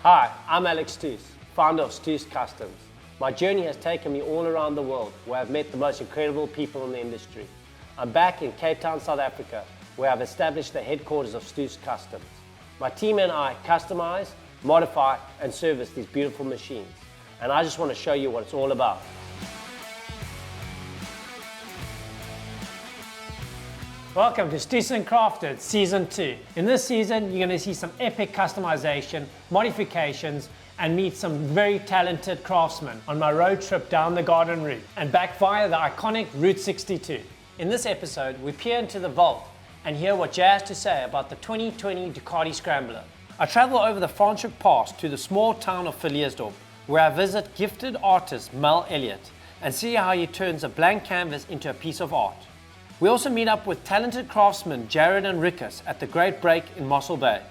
Hi, I'm Alex Stoos, founder of Stoos Customs. My journey has taken me all around the world where I've met the most incredible people in the industry. I'm back in Cape Town, South Africa, where I've established the headquarters of Stoos Customs. My team and I customize, modify, and service these beautiful machines. And I just want to show you what it's all about. Welcome to Stoos Crafted Season 2. In this season, you're going to see some epic customization, modifications, and meet some very talented craftsmen on my road trip down the garden route and back via the iconic Route 62. In this episode, we peer into the vault and hear what Jay has to say about the 2020 Ducati Scrambler. I travel over the Franschhoek Pass to the small town of Villiersdorp, where I visit gifted artist Mel Elliott and see how he turns a blank canvas into a piece of art. We also meet up with talented craftsmen Jared and Rikkus at the Great Break in Mossel Bay.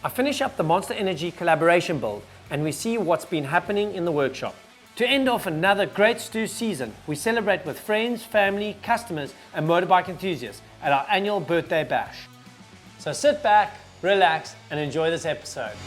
I finish up the Monster Energy collaboration build and we see what's been happening in the workshop. To end off another great Stoos season, we celebrate with friends, family, customers and motorbike enthusiasts at our annual birthday bash. So sit back, relax and enjoy this episode.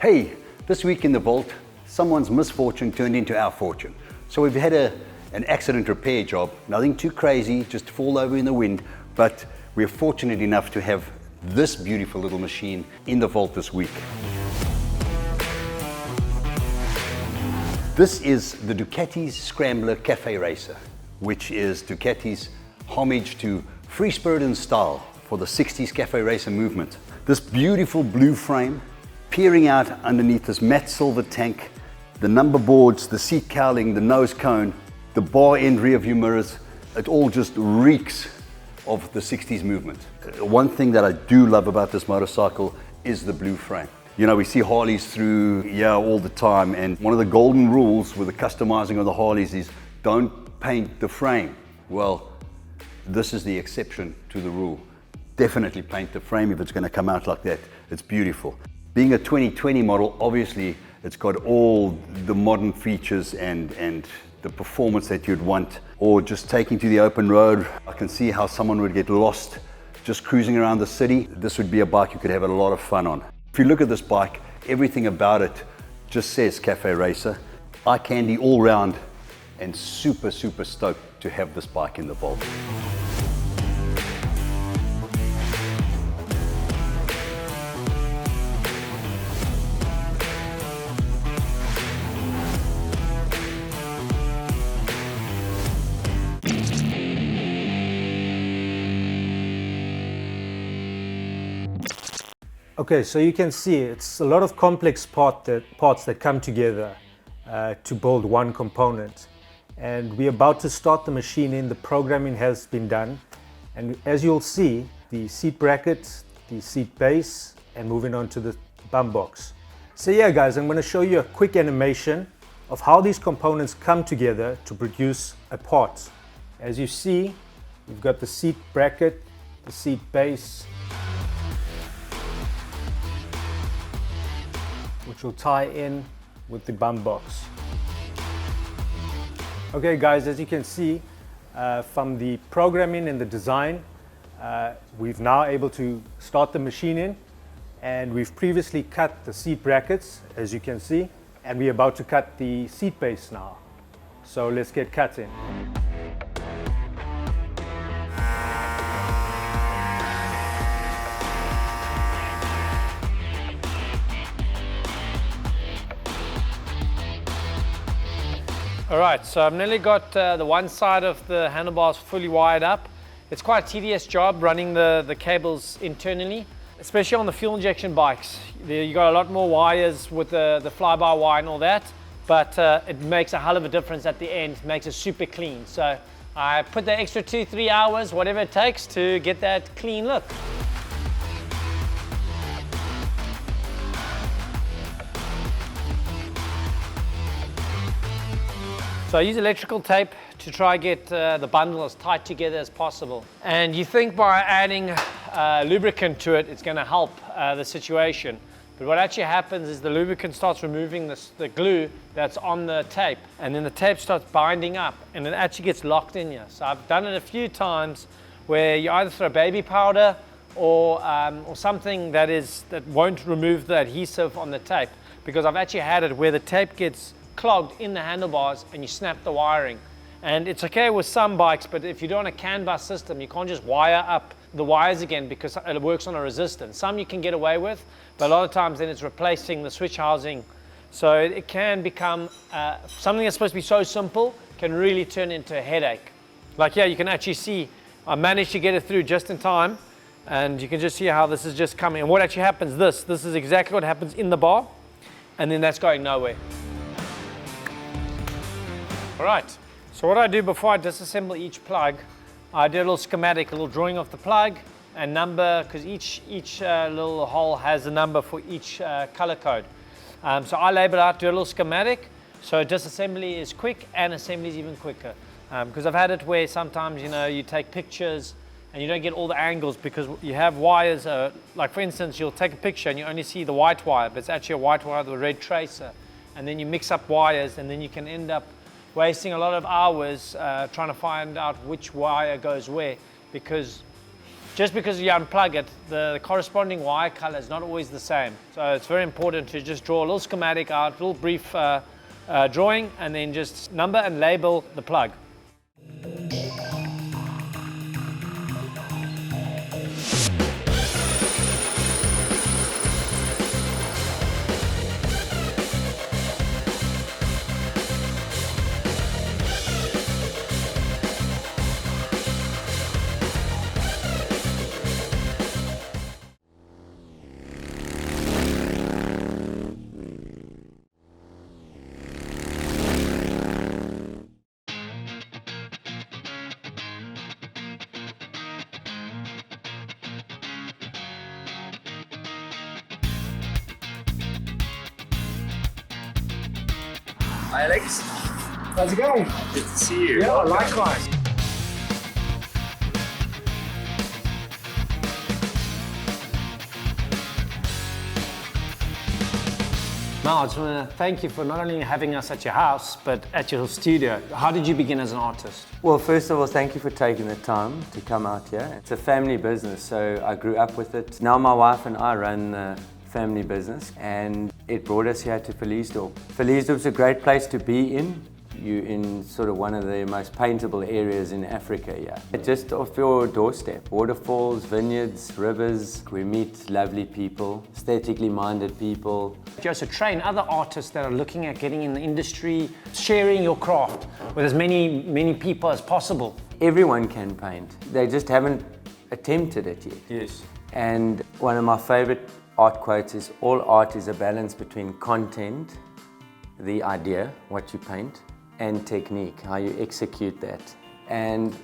Hey, this week in the vault, someone's misfortune turned into our fortune. So we've had an accident repair job, nothing too crazy, just to fall over in the wind, but we're fortunate enough to have this beautiful little machine in the vault this week. This is the Ducati Scrambler Cafe Racer, which is Ducati's homage to free spirit and style for the 60s cafe racer movement. This beautiful blue frame, peering out underneath this matte silver tank, the number boards, the seat cowling, the nose cone, the bar end rear view mirrors, it all just reeks of the 60s movement. One thing that I do love about this motorcycle is the blue frame. You know, we see Harleys through here all the time, and one of the golden rules with the customizing of the Harleys is don't paint the frame. Well, this is the exception to the rule. Definitely paint the frame if it's going to come out like that. It's beautiful. Being a 2020 model, obviously, it's got all the modern features and the performance that you'd want, or just taking to the open road. I can see how someone would get lost just cruising around the city. This would be a bike you could have a lot of fun on. If you look at this bike, everything about it just says Cafe Racer. Eye candy all round, and super stoked to have this bike in the vault. Okay, so you can see it's a lot of complex parts that come together to build one component. And we're about to start the machine in, the programming has been done. And as you'll see, the seat bracket, the seat base, and moving on to the bum box. So yeah guys, I'm going to show you a quick animation of how these components come together to produce a part. As you see, we've got the seat bracket, the seat base, which will tie in with the bum box. Okay guys, as you can see from the programming and the design, we've now able to start the machine in, and we've previously cut the seat brackets, as you can see, and we're about to cut the seat base now. So let's get cutting. All right, so I've nearly got the one side of the handlebars fully wired up. It's quite a tedious job running the cables internally, especially on the fuel injection bikes. You got a lot more wires with the fly-by-wire and all that, but it makes a hell of a difference at the end, makes it super clean. So I put the extra 2-3 hours, whatever it takes to get that clean look. So I use electrical tape to try get the bundle as tight together as possible. And you think by adding lubricant to it, it's going to help the situation. But what actually happens is the lubricant starts removing the glue that's on the tape, and then the tape starts binding up, and it actually gets locked in here. So I've done it a few times where you either throw baby powder or something that won't remove the adhesive on the tape, because I've actually had it where the tape gets clogged in the handlebars and you snap the wiring. And it's okay with some bikes, but if you're doing a CAN bus system, you can't just wire up the wires again because it works on a resistance. Some you can get away with, but a lot of times then it's replacing the switch housing. So it can become something that's supposed to be so simple can really turn into a headache. Like here, you can actually see I managed to get it through just in time, and you can just see how this is just coming. And what actually happens, this is exactly what happens in the bar, and then that's going nowhere. All right, so what I do before I disassemble each plug, I do a little schematic, a little drawing of the plug and number, because each little hole has a number for each color code. So I label out, do a little schematic, so disassembly is quick and assembly is even quicker. Because I've had it where sometimes, you take pictures and you don't get all the angles because you have wires, like for instance, you'll take a picture and you only see the white wire, but it's actually a white wire with a red tracer. And then you mix up wires, and then you can end up wasting a lot of hours trying to find out which wire goes where, because just because you unplug it, the corresponding wire color is not always the same. So it's very important to just draw a little schematic out, a little brief drawing, and then just number and label the plug. Hi Alex. How's it going? Good to see you. Yeah, likewise. Mel, I just want to thank you for not only having us at your house, but at your studio. How did you begin as an artist? Well, first of all, thank you for taking the time to come out here. It's a family business, so I grew up with it. Now my wife and I run the family business, and it brought us here to Villiersdorp. Villiersdorp's a great place to be in. You're in sort of one of the most paintable areas in Africa, yeah. It's just off your doorstep. Waterfalls, vineyards, rivers. We meet lovely people, aesthetically minded people. You also train other artists that are looking at getting in the industry, sharing your craft with as many people as possible. Everyone can paint. They just haven't attempted it yet. Yes. And one of my favorite art quotes is, all art is a balance between content, the idea, what you paint, and technique, how you execute that. And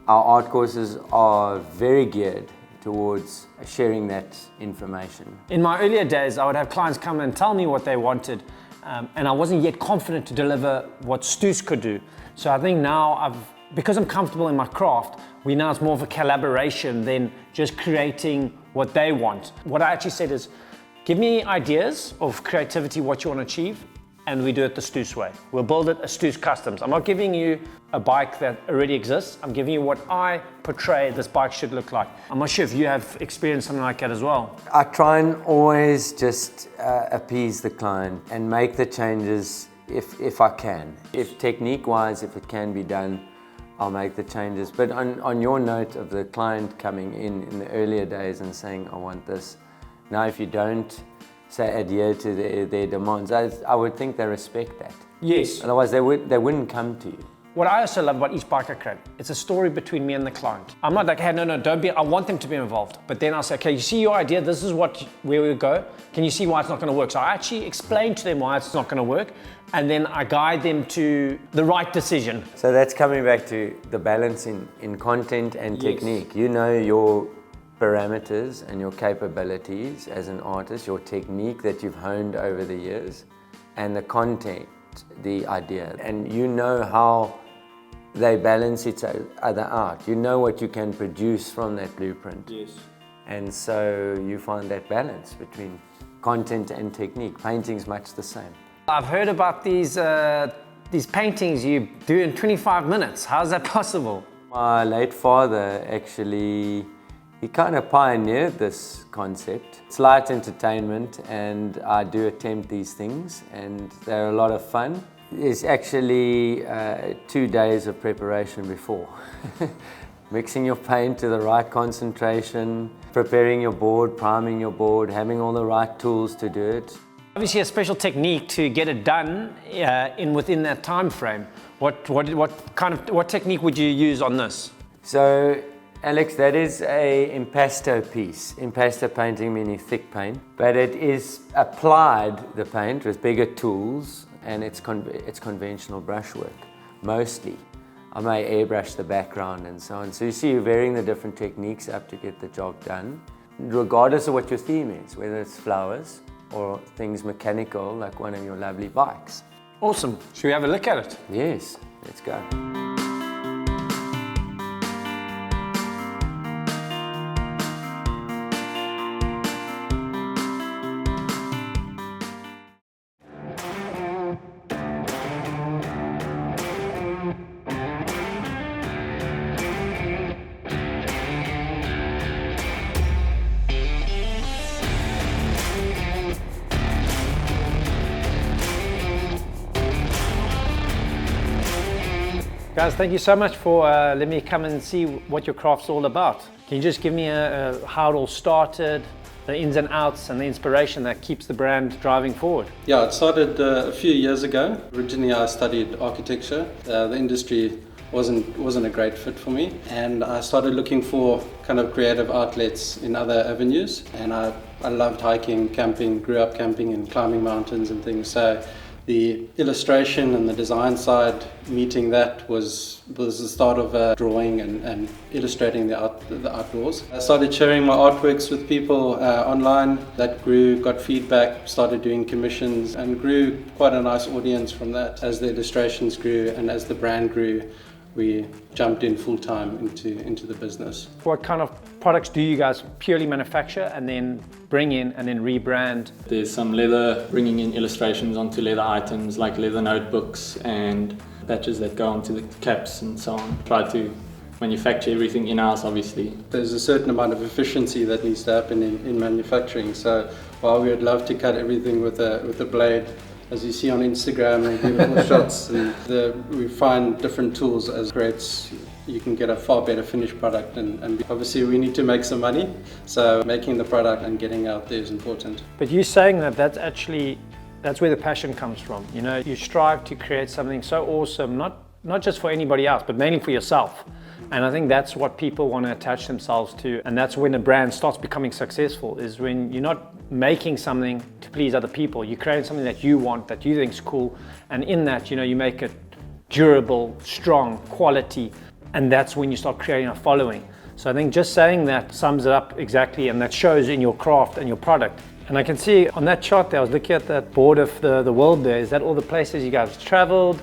our art courses are very geared towards sharing that information. In my earlier days, I would have clients come and tell me what they wanted, and I wasn't yet confident to deliver what Stoos could do. So I think now, because I'm comfortable in my craft, it's more of a collaboration than just creating what they want. What I actually said is, give me ideas of creativity, what you want to achieve, and we do it the Stoos way. We'll build it a Stoos Customs. I'm not giving you a bike that already exists. I'm giving you what I portray this bike should look like. I'm not sure if you have experienced something like that as well. I try and always just appease the client and make the changes if I can. If technique-wise, if it can be done, I'll make the changes. But on your note of the client coming in the earlier days and saying, I want this. Now if you don't adhere to their demands, I would think they respect that. Yes. Otherwise they wouldn't come to you. What I also love about each bike I create, it's a story between me and the client. I'm not like, hey, no, don't be, I want them to be involved. But then I'll say, okay, you see your idea, this is where we go. Can you see why it's not gonna work? So I actually explain to them why it's not gonna work, and then I guide them to the right decision. So that's coming back to the balance in content and technique. You know your parameters and your capabilities as an artist, your technique that you've honed over the years, and the content, the idea. And you know how they balance each other out. You know what you can produce from that blueprint. Yes. And so you find that balance between content and technique. Painting's much the same. I've heard about these paintings you do in 25 minutes. How's that possible? My late father actually, he kind of pioneered this concept. It's light entertainment, and I do attempt these things, and they're a lot of fun. It's actually 2 days of preparation before. Mixing your paint to the right concentration, preparing your board, priming your board, having all the right tools to do it. Obviously a special technique to get it done within that time frame. What technique would you use on this? So, Alex, that is a impasto piece. Impasto painting meaning thick paint, but it is applied, the paint, with bigger tools, and it's conventional brushwork, mostly. I may airbrush the background and so on. So you see you're varying the different techniques up to get the job done, regardless of what your theme is, whether it's flowers or things mechanical, like one of your lovely bikes. Awesome. Should we have a look at it? Yes, let's go. Guys, thank you so much for letting me come and see what your craft's all about. Can you just give me how it all started, the ins and outs and the inspiration that keeps the brand driving forward? Yeah, it started a few years ago. Originally I studied architecture. The industry wasn't a great fit for me, and I started looking for kind of creative outlets in other avenues, and I loved hiking, camping, grew up camping and climbing mountains and things. So the illustration and the design side, meeting that was the start of drawing and illustrating the outdoors. I started sharing my artworks with people online. That grew, got feedback, started doing commissions, and grew quite a nice audience from that. As the illustrations grew and as the brand grew, we jumped in full time into the business. What kind of products do you guys purely manufacture and then bring in and then rebrand? There's some leather, bringing in illustrations onto leather items like leather notebooks and patches that go onto the caps and so on. Try to manufacture everything in-house, obviously. There's a certain amount of efficiency that needs to happen in manufacturing. So while we would love to cut everything with a blade, as you see on Instagram and beautiful shots, and we find different tools as creates, you can get a far better finished product, and obviously we need to make some money, so making the product and getting out there is important. But you saying that's where the passion comes from. You know, you strive to create something so awesome, not just for anybody else, but mainly for yourself. And I think that's what people want to attach themselves to, and that's when a brand starts becoming successful, is when you're not making something to please other people, you're creating something that you want, that you think is cool, and in that, you know, you make it durable, strong, quality, and that's when you start creating a following. So I think just saying that sums it up exactly, and that shows in your craft and your product. And I can see on that chart there, I was looking at that board of the world there, is that all the places you guys traveled,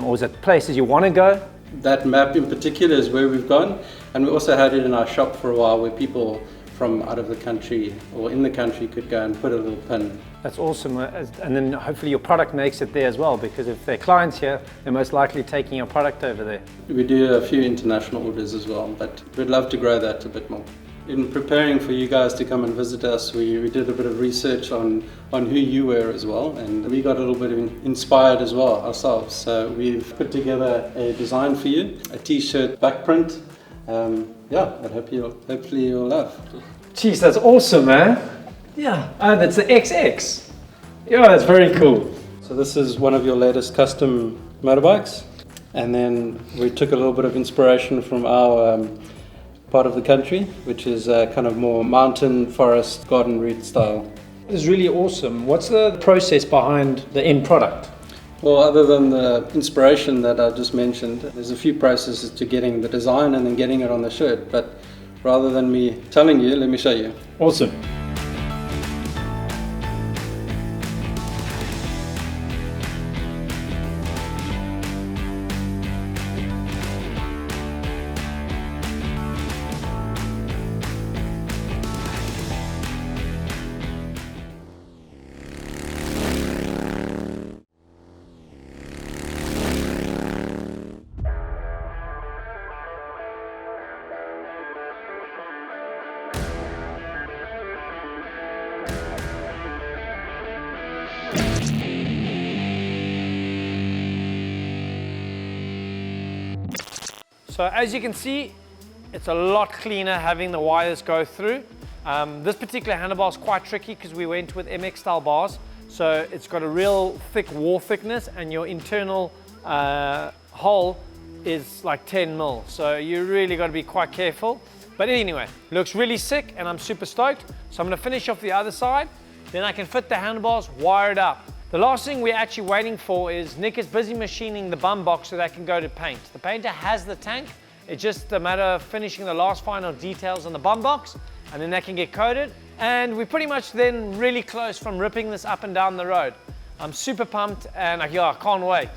or is it places you want to go? That map in particular is where we've gone, and we also had it in our shop for a while where people from out of the country or in the country could go and put a little pin. That's awesome, and then hopefully your product makes it there as well, because if they're clients here, they're most likely taking your product over there. We do a few international orders as well, but we'd love to grow that a bit more. In preparing for you guys to come and visit us, we did a bit of research on who you were as well, and we got a little bit inspired as well ourselves. So we've put together a design for you, a t-shirt back print. That hopefully you'll love. Jeez, that's awesome, man. Yeah. Oh, that's the XX. Yeah, that's very cool. So this is one of your latest custom motorbikes, and then we took a little bit of inspiration from our part of the country, which is kind of more mountain, forest, garden route style. This is really awesome. What's the process behind the end product? Well, other than the inspiration that I just mentioned, there's a few processes to getting the design and then getting it on the shirt, but rather than me telling you, let me show you. Awesome. So as you can see, it's a lot cleaner having the wires go through. This particular handlebar is quite tricky because we went with MX style bars. So it's got a real thick wall thickness, and your internal hole is like 10 mil. So you really got to be quite careful. But anyway, looks really sick and I'm super stoked. So I'm going to finish off the other side. Then I can fit the handlebars, wire it up. The last thing we're actually waiting for is Nick is busy machining the bum box so that can go to paint. The painter has the tank. It's just a matter of finishing the last final details on the bum box, and then that can get coated. And we're pretty much then really close from ripping this up and down the road. I'm super pumped and I can't wait.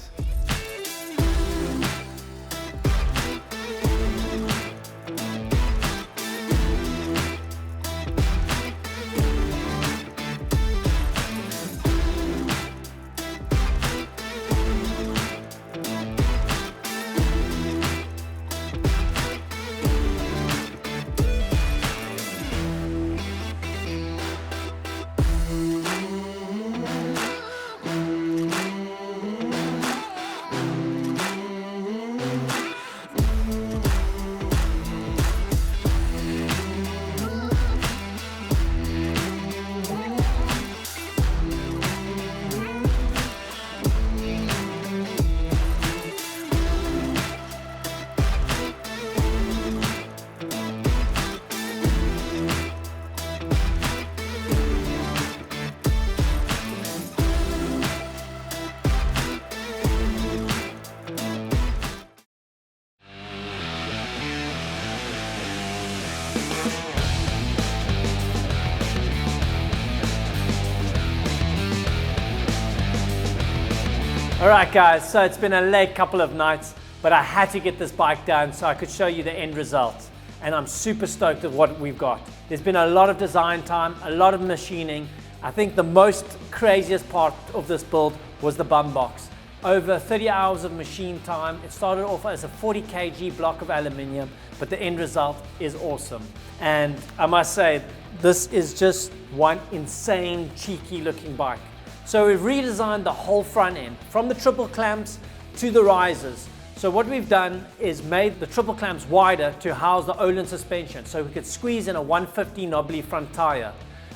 Alright guys, so it's been a late couple of nights, but I had to get this bike done so I could show you the end result. And I'm super stoked at what we've got. There's been a lot of design time, a lot of machining. I think the most craziest part of this build was the bum box. Over 30 hours of machine time. It started off as a 40 kg block of aluminium, but the end result is awesome. And I must say, this is just one insane, cheeky looking bike. So we've redesigned the whole front end, from the triple clamps to the risers. So what we've done is made the triple clamps wider to house the Öhlins suspension, so we could squeeze in a 150 knobbly front tire.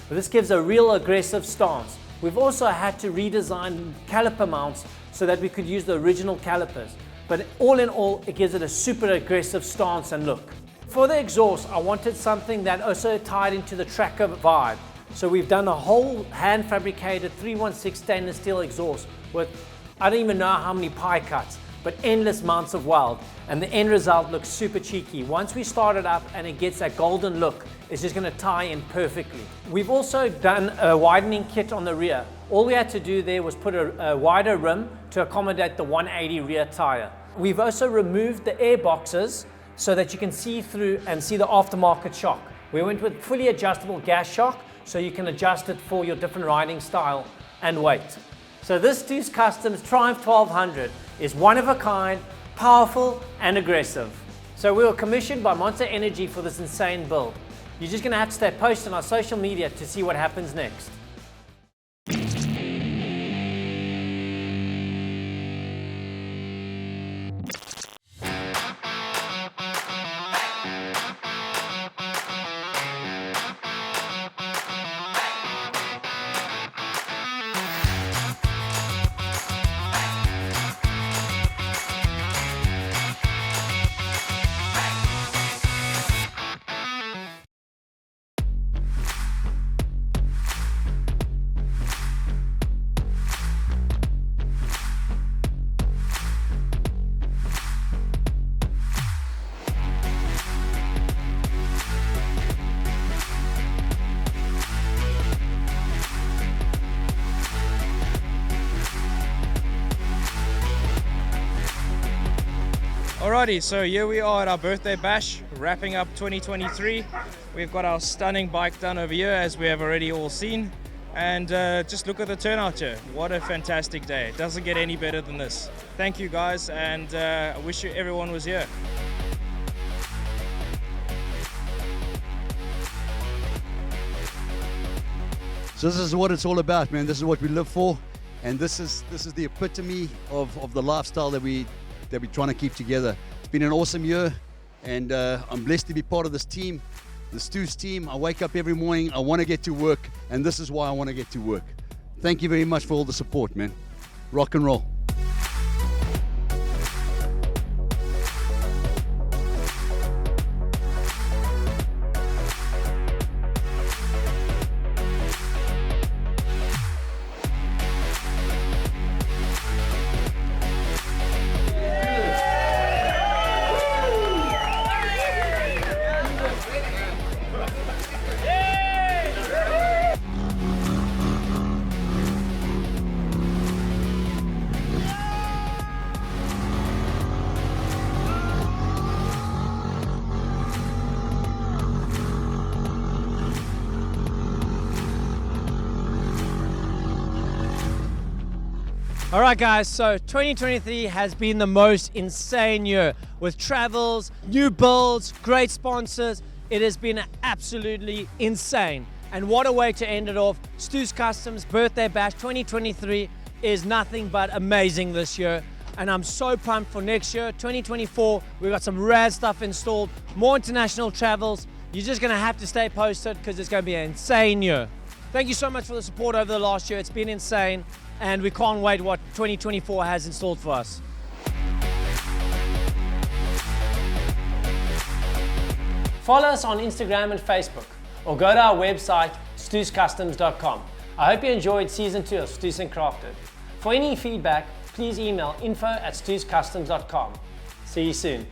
But this gives a real aggressive stance. We've also had to redesign caliper mounts so that we could use the original calipers. But all in all, it gives it a super aggressive stance and look. For the exhaust, I wanted something that also tied into the tracker vibe. So we've done a whole hand fabricated 316 stainless steel exhaust with, I don't even know how many pie cuts, but endless amounts of weld. And the end result looks super cheeky. Once we start it up and it gets that golden look, it's just gonna tie in perfectly. We've also done a widening kit on the rear. All we had to do there was put a wider rim to accommodate the 180 rear tire. We've also removed the air boxes so that you can see through and see the aftermarket shock. We went with fully adjustable gas shock, so you can adjust it for your different riding style and weight. So this Stoos Customs Triumph 1200 is one of a kind, powerful and aggressive. So we were commissioned by Monster Energy for this insane build. You're just gonna have to stay posted on our social media to see what happens next. Alrighty, so here we are at our birthday bash, wrapping up 2023. We've got our stunning bike done over here, as we have already all seen. And just look at the turnout here. What a fantastic day. It doesn't get any better than this. Thank you guys, and I wish everyone was here. So this is what it's all about, man. This is what we live for, and this is the epitome of the lifestyle that we're trying to keep together. been an awesome year, and I'm blessed to be part of this team, the Stoos team. I wake up every morning, I want to get to work, and this is why I want to get to work. Thank you very much for all the support, man. Rock and roll. All right, guys, so 2023 has been the most insane year with travels, new builds, great sponsors. It has been absolutely insane. And what a way to end it off. Stoos Customs Birthday Bash 2023 is nothing but amazing this year. And I'm so pumped for next year, 2024. We've got some rad stuff installed, more international travels. You're just gonna have to stay posted because it's gonna be an insane year. Thank you so much for the support over the last year. It's been insane. And we can't wait what 2024 has installed for us. Follow us on Instagram and Facebook, or go to our website, stooscustoms.com. I hope you enjoyed Season 2 of Stoos Crafted. For any feedback, please email info@stooscustoms.com. See you soon.